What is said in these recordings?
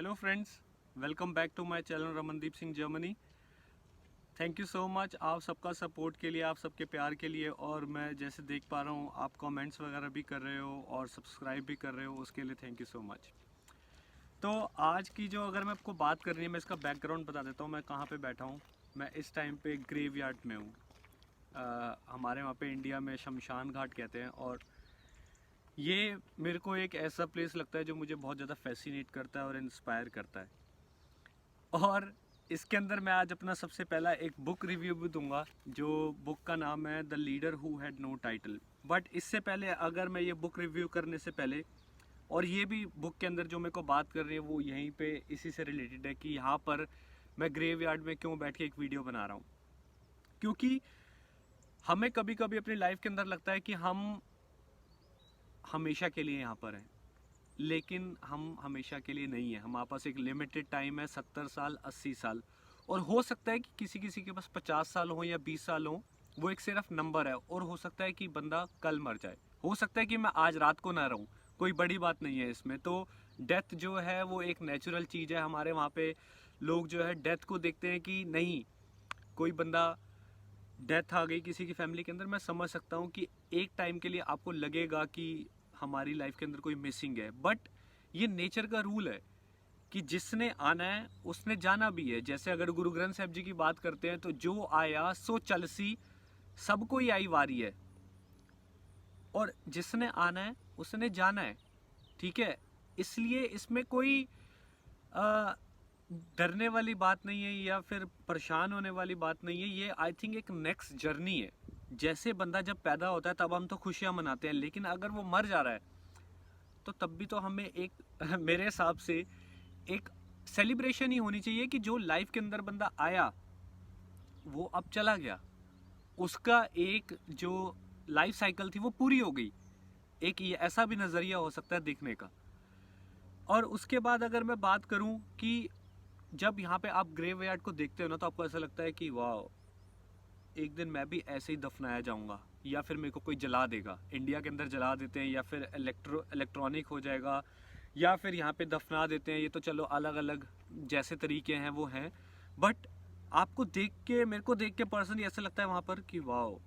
Hello friends, welcome back to my channel Ramandeep Singh Germany. Thank you so much आप सबका support के लिए, आप सबके प्यार के लिए। और मैं जैसे देख पा रहा हूँ आप कमेंट्स वगैरह भी कर रहे हो और सब्सक्राइब भी कर रहे हो, उसके लिए थैंक यू सो मच। तो आज की जो अगर मैं आपको बात करनी है, मैं इसका बैकग्राउंड बता देता हूँ। मैं कहाँ पे बैठा हूँ। मैं इस टाइम पे ग्रेवयार्ड में हूँ। हमारे वहाँ पे इंडिया में शमशान घाट कहते हैं। और ये मेरे को एक ऐसा प्लेस लगता है जो मुझे बहुत ज़्यादा फैसिनेट करता है और इंस्पायर करता है। और इसके अंदर मैं आज अपना सबसे पहला एक बुक रिव्यू भी दूंगा, जो बुक का नाम है the leader who had no title. But इससे पहले अगर मैं ये बुक रिव्यू करने से पहले, और ये भी बुक के अंदर जो मेरे को बात कर रही है वो यहीं पे इसी से रिलेटेड है कि यहाँ पर मैं ग्रेवयार्ड में क्यों बैठ के एक वीडियो बना रहा हूँ। क्योंकि हमें कभी कभी अपनी लाइफ के अंदर लगता है कि हम हमेशा के लिए यहाँ पर हैं, लेकिन हम हमेशा के लिए नहीं है। हमारे पास एक लिमिटेड टाइम है, 70 साल 80 साल। और हो सकता है कि किसी किसी के पास 50 साल हो या 20 साल हो, वो एक सिर्फ नंबर है। और हो सकता है कि बंदा कल मर जाए, हो सकता है कि मैं आज रात को ना रहूं, कोई बड़ी बात नहीं है इसमें। तो डेथ जो है वो एक नेचुरल चीज़ है। हमारे वहाँ पे लोग जो है डेथ को देखते हैं कि नहीं, कोई बंदा डेथ आ गई किसी की फैमिली के अंदर, मैं समझ सकता हूँ कि एक टाइम के लिए आपको लगेगा कि हमारी लाइफ के अंदर कोई मिसिंग है। बट ये नेचर का रूल है कि जिसने आना है उसने जाना भी है। जैसे अगर गुरु ग्रंथ साहब जी की बात करते हैं तो जो आया सो चलसी, सबको ही आई वारी है। और जिसने आना है उसने जाना है, ठीक है। इसलिए इसमें कोई आ, डरने वाली बात नहीं है या फिर परेशान होने वाली बात नहीं है। ये आई थिंक एक नेक्स्ट जर्नी है। जैसे बंदा जब पैदा होता है तब हम तो खुशियां मनाते हैं, लेकिन अगर वो मर जा रहा है तो तब भी तो हमें एक मेरे हिसाब से एक सेलिब्रेशन ही होनी चाहिए कि जो लाइफ के अंदर बंदा आया वो अब चला गया, उसका एक जो लाइफ साइकिल थी वो पूरी हो गई। एक ये ऐसा भी नज़रिया हो सकता है देखने का। और उसके बाद अगर मैं बात करूं कि जब यहाँ पे आप ग्रेवयार्ड को देखते हो ना, तो आपको ऐसा लगता है कि वाह, एक दिन मैं भी ऐसे ही दफनाया जाऊंगा, या फिर मेरे को कोई जला देगा। इंडिया के अंदर जला देते हैं या फिर इलेक्ट्रॉनिक हो जाएगा, या फिर यहाँ पे दफना देते हैं। ये तो चलो अलग अलग जैसे तरीके हैं वो हैं। बट आपको देख के, मेरे को देख के पर्सनली ऐसा लगता है वहाँ पर कि वाह,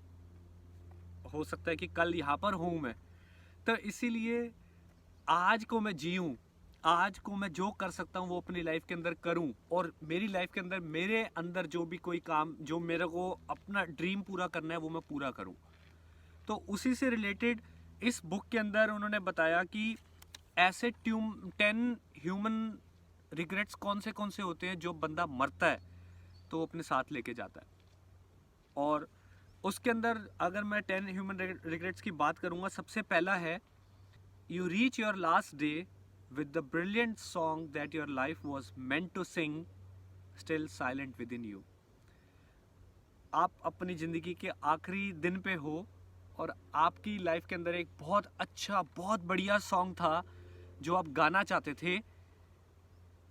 हो सकता है कि कल यहाँ पर हूँ मैं। तो इसीलिए आज को मैं जीऊँ, आज को मैं जो कर सकता हूँ वो अपनी लाइफ के अंदर करूँ। और मेरी लाइफ के अंदर, मेरे अंदर जो भी कोई काम जो मेरे को अपना ड्रीम पूरा करना है वो मैं पूरा करूँ। तो उसी से रिलेटेड इस बुक के अंदर उन्होंने बताया कि ऐसे 10 ह्यूमन रिग्रेट्स कौन से होते हैं जो बंदा मरता है तो वो अपने साथ लेके जाता है। और उसके अंदर अगर मैं 10 ह्यूमन रिग्रेट्स की बात करूंगा, सबसे पहला है You reach your last day with the brilliant song that your life was meant to sing, still silent within you. आप अपनी ज़िंदगी के आखिरी दिन पे हो और आपकी लाइफ के अंदर एक बहुत अच्छा, बहुत बढ़िया सॉन्ग था जो आप गाना चाहते थे,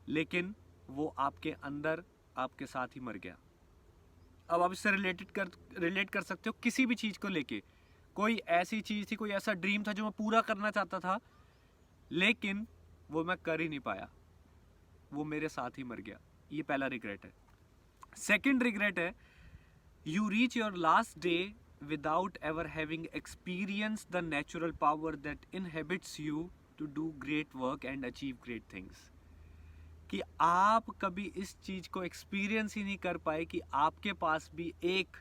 लेकिन वो आपके अंदर आपके साथ ही मर गया। अब आप इससे रिलेट कर सकते हो किसी भी चीज़ को लेके। कोई ऐसी चीज़ थी, कोई ऐसा ड्रीम था जो मैं पूरा करना चाहता था, लेकिन वो मैं कर ही नहीं पाया, वो मेरे साथ ही मर गया। ये पहला रिग्रेट है। सेकंड रिग्रेट है you reach your last day without ever having experience the natural power that inhabits you to do great work and achieve great things. कि आप कभी इस चीज को एक्सपीरियंस ही नहीं कर पाए कि आपके पास भी एक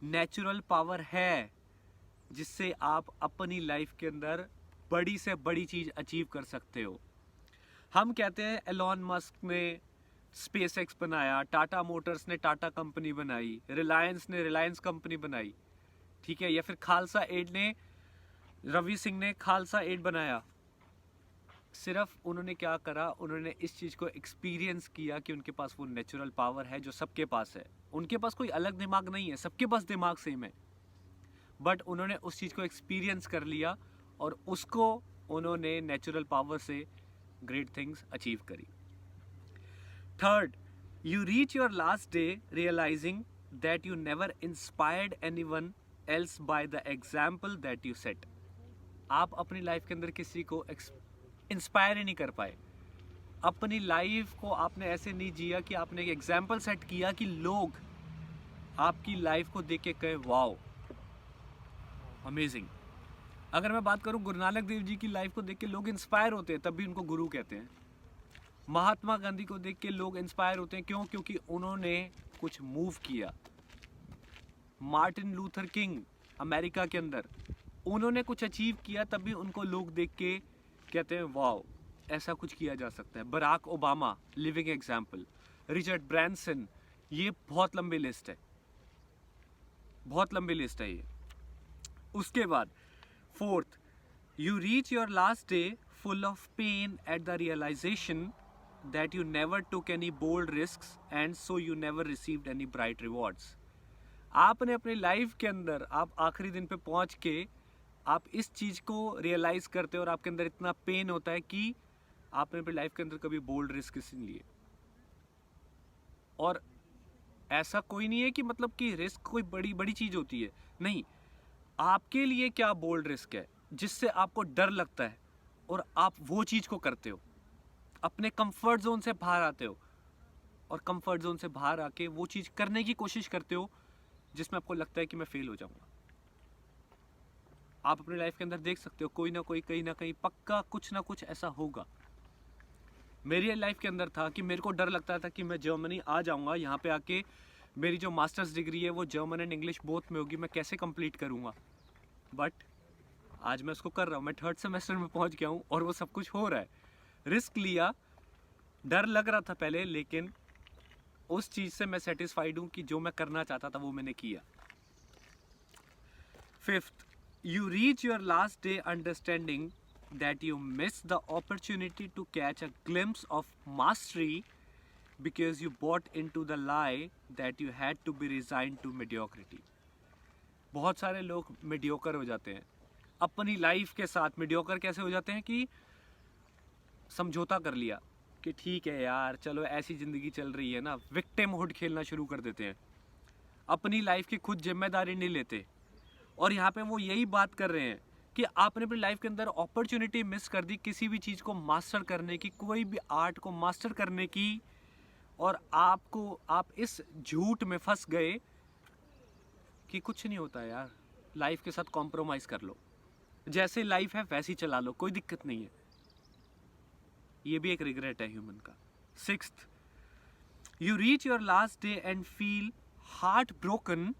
नेचुरल पावर है जिससे आप अपनी लाइफ के अंदर बड़ी से बड़ी चीज अचीव कर सकते हो। हम कहते हैं एलॉन मस्क ने स्पेस एक्स बनाया, टाटा मोटर्स ने टाटा कंपनी बनाई, रिलायंस ने रिलायंस कंपनी बनाई, ठीक है। या फिर खालसा एड ने, रवि सिंह ने खालसा एड बनाया। सिर्फ उन्होंने क्या करा, उन्होंने इस चीज़ को एक्सपीरियंस किया कि उनके पास वो नेचुरल पावर है जो सबके पास है। उनके पास कोई अलग दिमाग नहीं है, सबके पास दिमाग सेम है। बट उन्होंने उस चीज़ को एक्सपीरियंस कर लिया और उसको उन्होंने नेचुरल पावर से ग्रेट थिंग्स अचीव करी। Third, you reach your last day realising that you never inspired anyone else by the example that you set. आप अपनी लाइफ के अंदर किसी को इंस्पायर ही नहीं कर पाए। अपनी लाइफ को आपने ऐसे नहीं जिया कि आपने एक एग्जाम्पल सेट किया कि लोग आपकी लाइफ को देख के कहे वाओ अमेजिंग। अगर मैं बात करूं गुरु नानक देव जी की लाइफ को देख के लोग इंस्पायर होते हैं, तब भी उनको गुरु कहते हैं। महात्मा गांधी को देख के लोग इंस्पायर होते हैं, क्यों? क्योंकि उन्होंने कुछ मूव किया। मार्टिन लूथर किंग अमेरिका के अंदर, उन्होंने कुछ अचीव किया, तब भी उनको लोग देख के कहते हैं वाओ ऐसा कुछ किया जा सकता है। Barack Obama living example, Richard Branson, ये बहुत लंबी लिस्ट है, बहुत लंबी लिस्ट है ये। उसके बाद fourth, you reach your last day full of pain at the realization that you never took any bold risks and so you never received any bright rewards। आपने अपनी लाइफ के अंदर, आप आखिरी दिन पे पहुंच के आप इस चीज को रियलाइज करते हो और आपके अंदर इतना पेन होता है कि आपने अपनी लाइफ के अंदर कभी बोल्ड रिस्क नहीं लिए। और ऐसा कोई नहीं है कि मतलब कि रिस्क कोई बड़ी बड़ी चीज होती है, नहीं। आपके लिए क्या बोल्ड रिस्क है जिससे आपको डर लगता है और आप वो चीज को करते हो, अपने कंफर्ट जोन से बाहर आते हो और कंफर्ट जोन से बाहर आके वो चीज करने की कोशिश करते हो जिसमें आपको लगता है कि मैं फेल हो जाऊंगा। आप अपनी लाइफ के अंदर देख सकते हो कोई ना कोई कहीं ना कहीं पक्का कुछ ना कुछ ऐसा होगा। मेरी लाइफ के अंदर था कि मेरे को डर लगता था कि मैं जर्मनी आ जाऊंगा, यहाँ पे आके मेरी जो मास्टर्स डिग्री है वो जर्मन एंड इंग्लिश बोथ में होगी, मैं कैसे कंप्लीट करूंगा। बट आज मैं उसको कर रहा हूँ, मैं 3rd सेमेस्टर में पहुंच गया हूँ और वो सब कुछ हो रहा है। रिस्क लिया, डर लग रहा था पहले, लेकिन उस चीज से मैं सेटिस्फाइड हूँ कि जो मैं करना चाहता था वो मैंने किया। 5th, you reach your last day understanding that you missed the opportunity to catch a glimpse of mastery because you bought into the lie that you had to be resigned to mediocrity। बहुत सारे लोग mediocre हो जाते हैं अपनी life के साथ। Mediocre कैसे हो जाते हैं कि समझौता कर लिया कि ठीक है यार चलो ऐसी जिंदगी चल रही है ना, विक्टिमहुड खेलना शुरू कर देते हैं, अपनी लाइफ की खुद जिम्मेदारी नहीं लेते। और यहाँ पे वो यही बात कर रहे हैं कि आपने अपनी लाइफ के अंदर अपॉर्चुनिटी मिस कर दी किसी भी चीज़ को मास्टर करने की, कोई भी आर्ट को मास्टर करने की, और आप इस झूठ में फंस गए कि कुछ नहीं होता यार, लाइफ के साथ कॉम्प्रोमाइज़ कर लो, जैसे लाइफ है वैसी चला लो, कोई दिक्कत नहीं है। ये भी एक रिग्रेट है ह्यूमन का। 6th, you reach your last day and feel heartbroken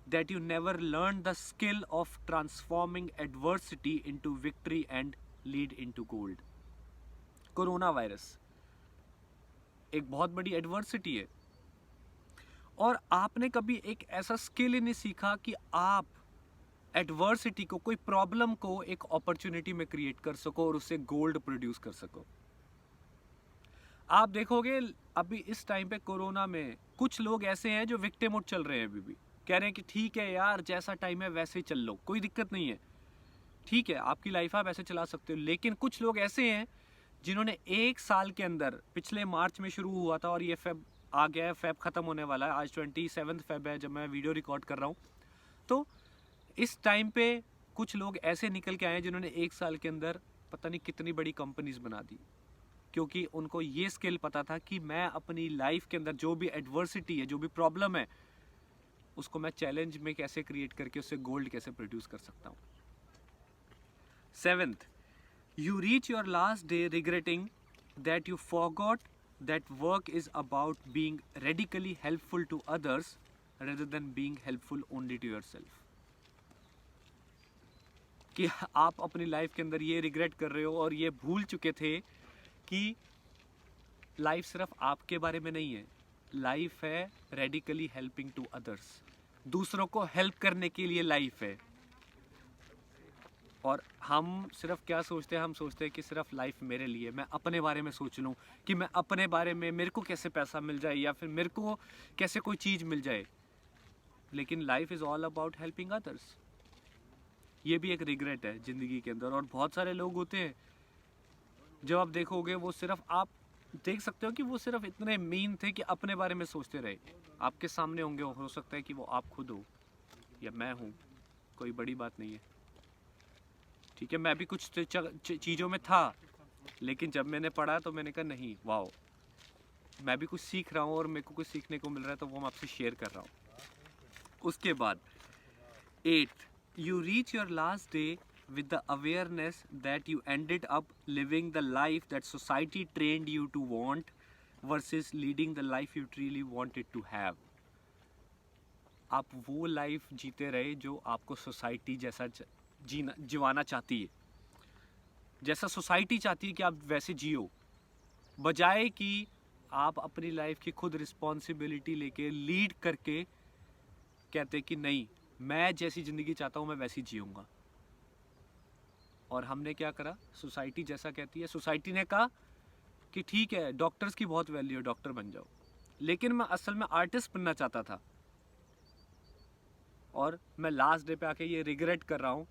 that you never learned the skill of transforming adversity into victory and lead into gold। Corona virus एक बहुत बड़ी एडवर्सिटी है और आपने कभी एक ऐसा स्किल ही नहीं सीखा कि आप एडवर्सिटी को, कोई प्रॉब्लम को एक अपॉर्चुनिटी में क्रिएट कर सको और उससे गोल्ड प्रोड्यूस कर सको। आप देखोगे अभी इस टाइम पे कोरोना में कुछ लोग ऐसे हैं जो विक्टिम मोड चल रहे हैं, अभी भी कह रहे हैं कि ठीक है यार जैसा टाइम है वैसे ही चल लो, कोई दिक्कत नहीं है, ठीक है आपकी लाइफ आप ऐसे चला सकते हो। लेकिन कुछ लोग ऐसे हैं जिन्होंने 1 साल के अंदर, पिछले मार्च में शुरू हुआ था और ये फेब आ गया है, फेब खत्म होने वाला है, आज 27 फेब है जब मैं वीडियो रिकॉर्ड कर रहा हूँ। तो इस टाइम पे कुछ लोग ऐसे निकल के आए हैं जिन्होंने 1 साल के अंदर पता नहीं कितनी बड़ी कंपनीज बना दी, क्योंकि उनको ये स्किल पता था कि मैं अपनी लाइफ के अंदर जो भी एडवर्सिटी है, जो भी प्रॉब्लम है, उसको मैं चैलेंज में कैसे क्रिएट करके उससे गोल्ड कैसे प्रोड्यूस कर सकता हूँ। 7th, you reach your last day regretting that you forgot that work is about being radically helpful to others rather than being helpful only to yourself। कि आप अपनी लाइफ के अंदर ये रिग्रेट कर रहे हो और ये भूल चुके थे कि लाइफ सिर्फ आपके बारे में नहीं है, लाइफ है रेडिकली हेल्पिंग टू अदर्स, दूसरों को हेल्प करने के लिए लाइफ है। और हम सिर्फ क्या सोचते हैं, हम सोचते हैं कि सिर्फ लाइफ मेरे लिए, मैं अपने बारे में सोच लूँ कि मैं अपने बारे में, मेरे को कैसे पैसा मिल जाए या फिर मेरे को कैसे कोई चीज़ मिल जाए। लेकिन life is all about helping others. ये भी एक रिग्रेट है ज़िंदगी के अंदर। और बहुत सारे लोग होते हैं जब आप देखोगे वो सिर्फ, आप देख सकते हो कि वो सिर्फ इतने मीन थे कि अपने बारे में सोचते रहे। आपके सामने होंगे, हो सकता है कि वो आप खुद हो या मैं हूँ, कोई बड़ी बात नहीं है, ठीक है। मैं भी कुछ चीज़ों में था लेकिन जब मैंने पढ़ा तो मैंने कहा नहीं, वाओ, मैं भी कुछ सीख रहा हूँ और मेरे को कुछ सीखने को मिल रहा है, तो वो मैं आपसे शेयर कर रहा हूँ। उसके बाद 8, you reach your last day with the awareness that you ended up living the life that society trained you to want versus leading the life you truly wanted to have. आप वो life जीते रहे जो आपको society जैसा जीवाना चाहती है, जैसा सोसाइटी चाहती है कि आप वैसे जियो, बजाय कि आप अपनी लाइफ की खुद रिस्पॉन्सिबिलिटी लेके लीड करके कहते कि नहीं, मैं जैसी ज़िंदगी चाहता हूँ मैं वैसी जीऊँगा। और हमने क्या करा, सोसाइटी जैसा कहती है, सोसाइटी ने कहा कि ठीक है डॉक्टर्स की बहुत वैल्यू है, डॉक्टर बन जाओ, लेकिन मैं असल में आर्टिस्ट बनना चाहता था। और मैं लास्ट डे पे आके ये रिग्रेट कर रहा हूँ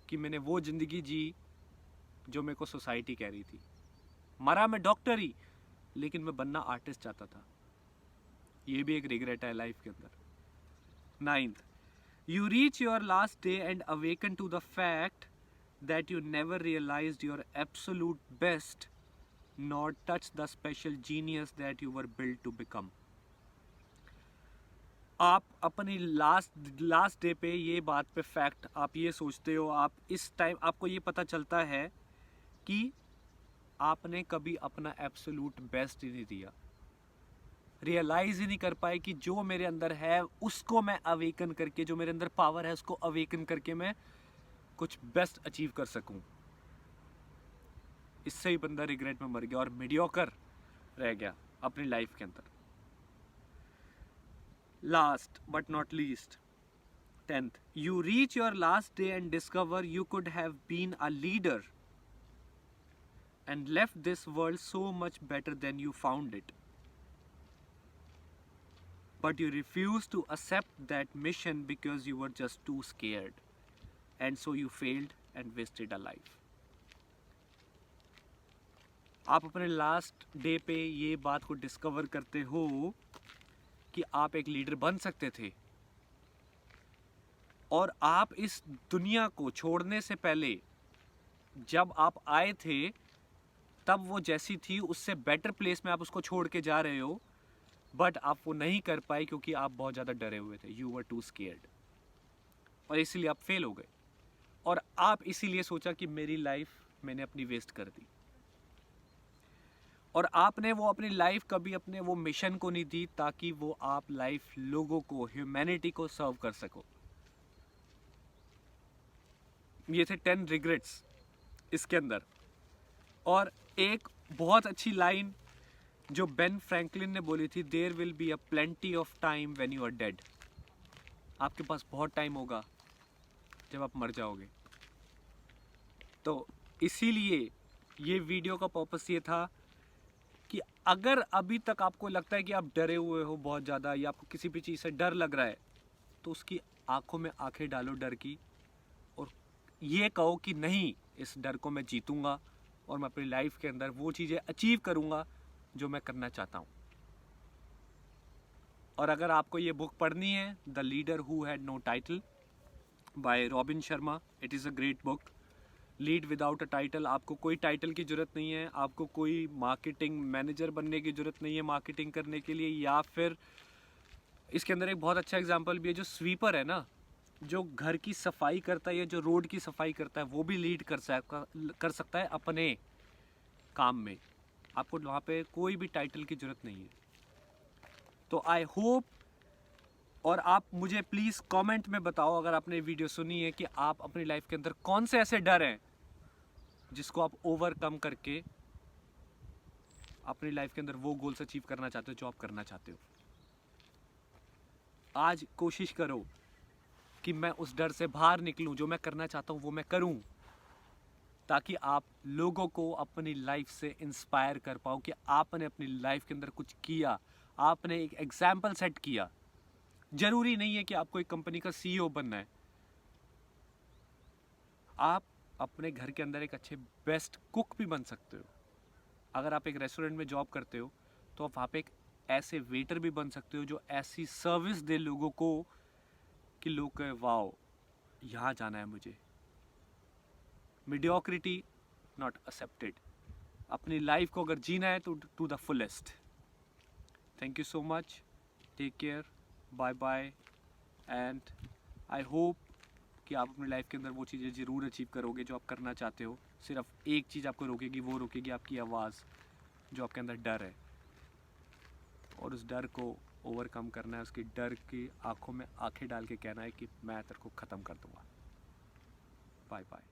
कि मैंने वो ज़िंदगी जी जो मेरे को सोसाइटी कह रही थी। मरा मैं डॉक्टर ही, लेकिन मैं बनना आर्टिस्ट चाहता था। ये भी एक रिग्रेट है लाइफ के अंदर। 9th, you reach your last day and awaken to the fact that you never realized your absolute best nor touched the special genius that you were built to become. आप अपनी last day पे ये बात पे fact आप ये सोचते हो, आप इस टाइम आपको ये पता चलता है कि आपने कभी अपना एब्सोल्यूट बेस्ट ही नहीं दिया, रियलाइज ही नहीं कर पाए कि जो मेरे अंदर है उसको मैं अवेकन करके, जो मेरे अंदर पावर है उसको अवेकन करके मैं कुछ बेस्ट अचीव कर सकूं। इससे ही बंदा रिग्रेट में मर गया और मीडियोकर रह गया अपनी लाइफ के अंदर। Last but not least, 10th, you reach your last day and discover you could have been a leader and left this world so much better than you found it. But you refused to accept that mission because you were just too scared. And so you failed and wasted a life. आप अपने last day पे ये बात को discover करते हो कि आप एक लीडर बन सकते थे, और आप इस दुनिया को छोड़ने से पहले जब आप आए थे तब वो जैसी थी उससे बेटर प्लेस में आप उसको छोड़ के जा रहे हो, बट आप वो नहीं कर पाए क्योंकि आप बहुत ज़्यादा डरे हुए थे। यू वर टू स्केयर्ड, और इसीलिए आप फेल हो गए, और आप इसीलिए सोचा कि मेरी लाइफ मैंने अपनी वेस्ट कर दी, और आपने वो अपनी लाइफ कभी अपने वो मिशन को नहीं दी ताकि वो आप लाइफ लोगों को, ह्यूमैनिटी को सर्व कर सको। ये थे 10 रिग्रेट्स इसके अंदर। और एक बहुत अच्छी लाइन जो बेन फ्रैंकलिन ने बोली थी, there will be a plenty of time when you are dead. आपके पास बहुत टाइम होगा जब आप मर जाओगे। तो इसीलिए ये वीडियो का पर्पस ये था कि अगर अभी तक आपको लगता है कि आप डरे हुए हो बहुत ज़्यादा, या आपको किसी भी चीज़ से डर लग रहा है, तो उसकी आंखों में आंखें डालो डर की, और ये कहो कि नहीं, इस डर को मैं जीतूंगा और मैं अपनी लाइफ के अंदर वो चीज़ें अचीव करूंगा जो मैं करना चाहता हूं। और अगर आपको ये बुक पढ़नी है, the leader who had no title by Robin Sharma, it is a great book. Lead without a title, आपको कोई टाइटल की ज़रूरत नहीं है, आपको कोई मार्केटिंग मैनेजर बनने की ज़रूरत नहीं है मार्केटिंग करने के लिए, या फिर इसके अंदर एक बहुत अच्छा एग्जांपल भी है, जो स्वीपर है ना, जो घर की सफाई करता है या जो रोड की सफाई करता है, वो भी लीड कर सकता है अपने काम में। आपको वहाँ पे कोई भी टाइटल की ज़रूरत नहीं है। तो आई होप, और आप मुझे प्लीज़ कमेंट में बताओ अगर आपने वीडियो सुनी है, कि आप अपनी लाइफ के अंदर कौन से ऐसे डर हैं जिसको आप ओवरकम करके अपनी लाइफ के अंदर वो गोल्स अचीव करना चाहते हो जो आप करना चाहते हो। आज कोशिश करो कि मैं उस डर से बाहर निकलूं, जो मैं करना चाहता हूं वो मैं करूं, ताकि आप लोगों को अपनी लाइफ से इंस्पायर कर पाओ कि आपने अपनी लाइफ के अंदर कुछ किया, आपने एक एग्जाम्पल सेट किया। जरूरी नहीं है कि आपको एक कंपनी का सीईओ बनना है, आप अपने घर के अंदर एक अच्छे बेस्ट कुक भी बन सकते हो। अगर आप एक रेस्टोरेंट में जॉब करते हो तो आप वहाँ पे एक ऐसे वेटर भी बन सकते हो जो ऐसी सर्विस दे लोगों को कि लोग कहे वाओ, यहाँ जाना है मुझे। Mediocrity not accepted. अपनी लाइफ को अगर जीना है तो to the fullest. Thank you so much, take care, bye bye, and I hope कि आप अपनी लाइफ के अंदर वो चीज़ें ज़रूर अचीव करोगे जो आप करना चाहते हो। सिर्फ एक चीज़ आपको रोकेगी, वो रोकेगी आपकी आवाज़, जो आपके अंदर डर है, और उस डर को ओवरकम करना है। उसकी डर की आंखों में आंखें डाल के कहना है कि मैं तेरे को ख़त्म कर दूँगा। Bye bye.